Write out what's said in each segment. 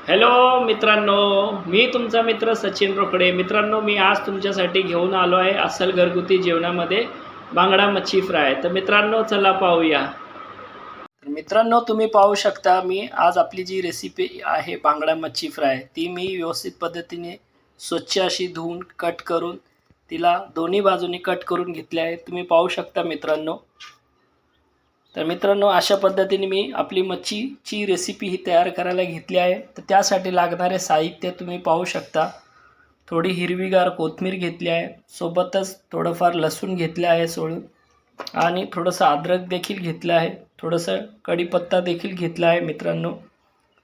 Hello मित्रांनो, मी तुमचा मित्र सचिन रोकडे. मित्रांनो, मी आज तुमच्यासाठी घेऊन आलो आहे अस्सल घरगुती जेवणामध्ये बांगडा मच्छी फ्राय. तर मित्रांनो, चला पाहूया. तर मित्रांनो, तुम्ही पाहू शकता मी आज आपली जी रेसिपी आहे बांगडा मच्छी फ्राय, ती मी व्यवस्थित पद्धतीने स्वच्छ अशी धुवून कट करून तिला दोन्ही बाजूनी कट करून घेतले आहे. तुम्ही पाहू शकता मित्रांनो. तर मित्रांनो, अशा पद्धतीने मी आपली मच्छीची रेसिपी ही तयार करायला घेतली आहे. तर त्यासाठी लागणारे साहित्य तुम्ही पाहू शकता. थोडी हिरवीगार कोथिंबीर घेतली आहे, सोबतच थोडंफार लसूण घेतलं आहे सोलून, आणि थोडंसं अद्रक देखील घेतलं आहे, थोडंसं कढीपत्ता देखील घेतला आहे मित्रांनो.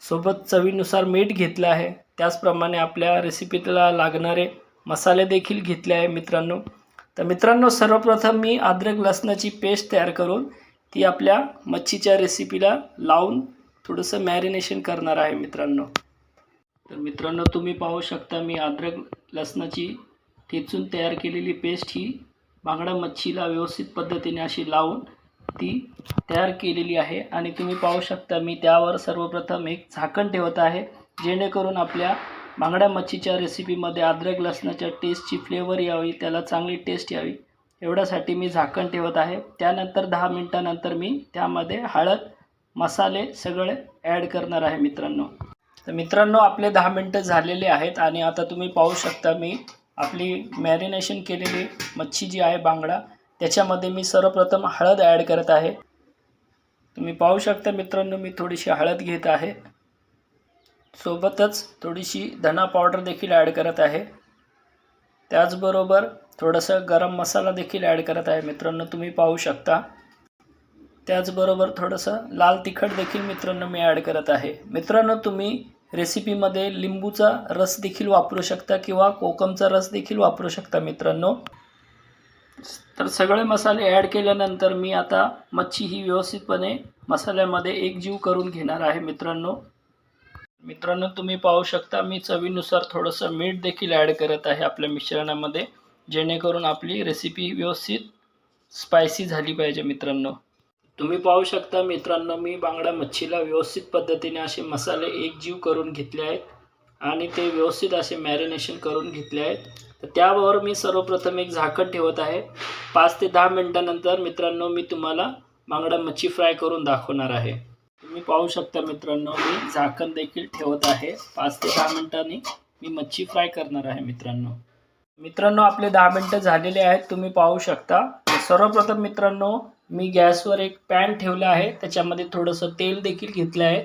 सोबत चवीनुसार मीठ घेतलं आहे. त्याचप्रमाणे आपल्या रेसिपीला लागणारे मसाले देखील घेतले आहे मित्रांनो. तर मित्रांनो, सर्वप्रथम मी अद्रक लसणाची पेस्ट तयार करून ती आपल्या मच्छीच्या रेसिपीला लावून थोडंसं मॅरिनेशन करणार आहे मित्रांनो. तर मित्रांनो, तुम्ही पाहू शकता मी अद्रक लसणाची ठेचून तयार केलेली पेस्ट ही बांगडा मच्छीला व्यवस्थित पद्धतीने अशी लावून ती तयार केलेली आहे. आणि तुम्ही पाहू शकता मी त्यावर सर्वप्रथम एक झाकण ठेवत आहे, जेणेकरून आपल्या बांगडा मच्छीच्या रेसिपीमध्ये अद्रक लसणाच्या टेस्टची फ्लेवर यावी, त्याला चांगली टेस्ट यावी, एवढ्यासाठी मी झाकण ठेवत आहे. त्यानंतर 10 मिनिटानंतर मी त्यामध्ये हळद मसाले सगळे ॲड करणार आहे मित्रांनो. तर मित्रांनो, आपले 10 मिनटं झालेले आहेत आणि आता तुम्ही पाहू शकता मी आपली मॅरिनेशन केलेली मच्छी जी आहे बांगडा, त्याच्यामध्ये मी सर्वप्रथम हळद ॲड करत आहे. तुम्ही पाहू शकता मित्रांनो, मी थोडीशी हळद घेत आहे, सोबतच थोडीशी धना पावडर देखील ॲड करत आहे. त्याचबरोबर थोडंसं गरम मसाला देखील ॲड करत आहे मित्रांनो, तुम्ही पाहू शकता. त्याचबरोबर थोडंसं लाल तिखट देखील मित्रांनो मी ॲड करत आहे. मित्रांनो, तुम्ही रेसिपीमध्ये लिंबूचा रस देखील वापरू शकता किंवा कोकमचा रस देखील वापरू शकता मित्रांनो. तर सगळे मसाले ॲड केल्यानंतर मी आता मच्छी ही व्यवस्थितपणे मसाल्यामध्ये एकजीव करून घेणार आहे मित्रांनो. मित्रांनो, तुम्ही पाहू शकता मी चवीनुसार थोडंसं मीठ देखील ॲड करत आहे आपल्या मिश्रणामध्ये, जेणेकरून आपली रेसिपी व्यवस्थित स्पायसी झाली पाहिजे मित्रांनो. तुम्ही पाहू शकता मित्रांनो, मी बांगडा मच्छीला व्यवस्थित पद्धतीने असे मसाले एकजीव करून घेतले आहेत आणि ते व्यवस्थित असे मॅरिनेशन करून घेतले आहेत. तर त्यावर मी सर्वप्रथम एक झाकण ठेवत आहे. 5 ते 10 मिनिटानंतर मित्रांनो मी तुम्हाला बांगडा मच्छी फ्राय करून दाखवणार आहे. तुम्ही पाहू शकता मित्रांनो, मी झाकण देखील ठेवत आहे. 5 ते 10 मिनिटांनी मी मच्छी फ्राय करणार आहे मित्रांनो. मित्रांनो, आपले 10 मिनिटं झालेले आहेत, तुम्ही पाहू शकता. सर्वप्रथम मित्रांनो, मी गॅसवर एक पॅन ठेवलं आहे, त्याच्यामध्ये थोडंसं तेल देखील घेतलं आहे,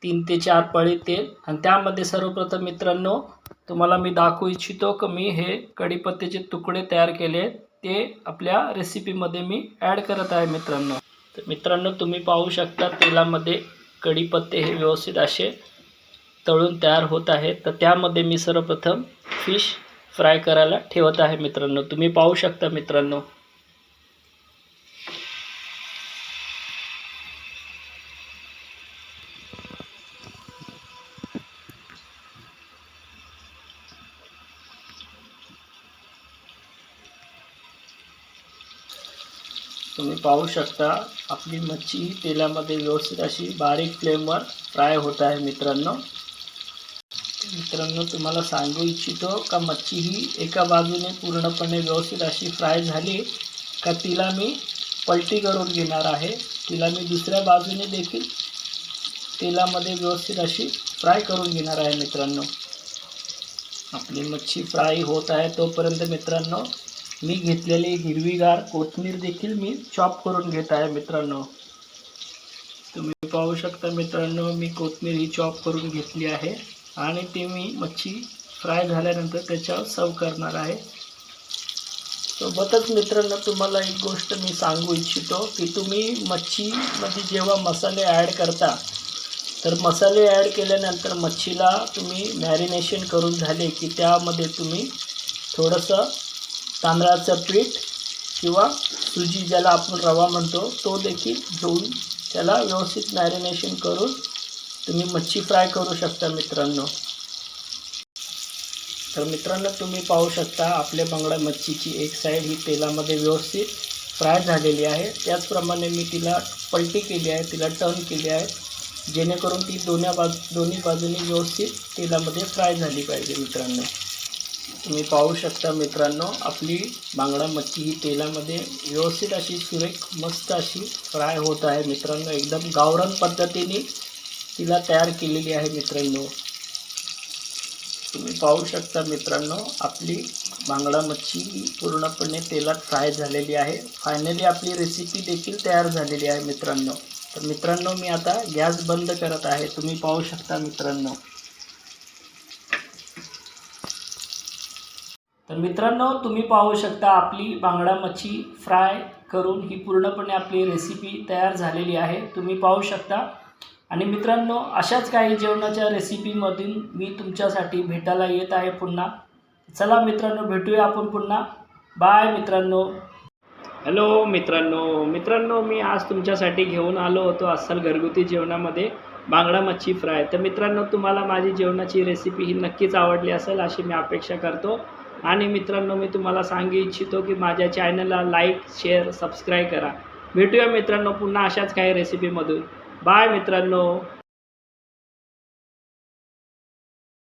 3 ते 4 पळी तेल. आणि त्यामध्ये सर्वप्रथम मित्रांनो तुम्हाला मी दाखवू इच्छितो की मी हे कढीपत्त्याचे तुकडे तयार केले, ते आपल्या रेसिपीमध्ये मी ॲड करत आहे मित्रांनो. तर मित्रांनो, तुम्ही पाहू शकता तेलामध्ये कढीपत्ते हे व्यवस्थित असे तळून तयार होत आहेत. तर त्यामध्ये मी सर्वप्रथम फिश फ्राय करायला ठेवत आहे मित्रांनो. तुम्ही पाहू शकता मित्रांनो. तुम्ही पाहू शकता आपली मच्छी तेलामध्ये व्यवस्थित अशी बारीक फ्लेमवर फ्राय होत आहे मित्रांनो. मित्रांनो, तुम्हाला सांगू इच्छितो का मच्छी ही एका बाजूने पूर्णपणे व्यवस्थित अशी फ्राय झाली का तिला मी पलटी करून घेणार आहे. तिला मी दुसऱ्या बाजूने देखील तेलामध्ये व्यवस्थित अशी फ्राय करून घेणार आहे मित्रांनो. आपली मच्छी फ्राय होत आहे तोपर्यंत मित्रांनो मी घेतलेली हिरवीगार कोथिंबीर देखील मी चॉप करून घेत आहे मित्रांनो. तुम्ही पाहू शकता मित्रांनो, मी कोथिंबीर ही चॉप करून घेतली आहे आणि ते मी मच्छी फ्राय झाल्यानंतर त्याच्यावर सर्व करणार आहे. सोबतच मित्रांनो, तुम्हाला एक गोष्ट मी सांगू इच्छितो की तुम्ही मच्छीमध्ये जेव्हा मसाले ॲड करता, तर मसाले ॲड केल्यानंतर मच्छीला तुम्ही मॅरिनेशन करून झाले की त्यामध्ये तुम्ही थोडंसं तांदळाचं पीठ किंवा सुजी, ज्याला आपण रवा म्हणतो, तो देखील घेऊन त्याला व्यवस्थित मॅरिनेशन करून तुम्ही मच्छी फ्राय करू शकता मित्रांनो. तर मित्रांनो, तुम्ही पाहू शकता आपल्या बांगडा मच्छीची एक साईड ही तेलामध्ये व्यवस्थित फ्राय झालेली आहे. त्याचप्रमाणे मी तिला पलटी केली आहे, तिला टर्न केली आहे. जेणेकरून ती दोन्ही बाजूनी व्यवस्थित तेलामध्ये फ्राय झाली पाहिजे मित्रांनो. तुम्ही पाहू शकता मित्रांनो, आपली बांगडा मच्छी ही तेलामध्ये व्यवस्थित अशी सुरेख मस्त अशी फ्राय होत आहे मित्रांनो. एकदम गावरान पद्धतीने तिला तयार केलेली आहे मित्रांनो. तुम्ही पाहू शकता मित्रांनो, आपली बांगडा मच्छी ही पूर्णपणे तेलात फ्राय झालेली आहे. फायनली आपली रेसिपी देखील तयार झालेली आहे मित्रांनो. तर मित्रांनो, मी आता गॅस बंद करत आहे. तुम्ही पाहू शकता मित्रांनो. तर मित्रांनो, तुम्ही पाहू शकता आपली बांगडा मच्छी फ्राय करून ही पूर्णपणे आपली रेसिपी तयार झालेली आहे. तुम्ही पाहू शकता. आणि मित्रांनो, अशाच काही जेवणाच्या रेसिपीमधून मी तुमच्यासाठी भेटायला येत आहे पुन्हा. चला मित्रांनो, भेटूया आपण पुन्हा. बाय मित्रांनो. हॅलो मित्रांनो, मी आज तुमच्यासाठी घेऊन आलो होतो अस्सल घरगुती जेवणामध्ये बांगडा मच्छी फ्राय. तर मित्रांनो, तुम्हाला माझी जेवणाची रेसिपी ही नक्कीच आवडली असेल अशी मी अपेक्षा करतो. आणि मित्रांनो, मी तुम्हाला सांगू इच्छितो की माझ्या चॅनलला लाईक, शेअर, सबस्क्राईब करा. भेटूया मित्रांनो पुन्हा अशाच काही रेसिपीमधून. बाय मित्रांनो.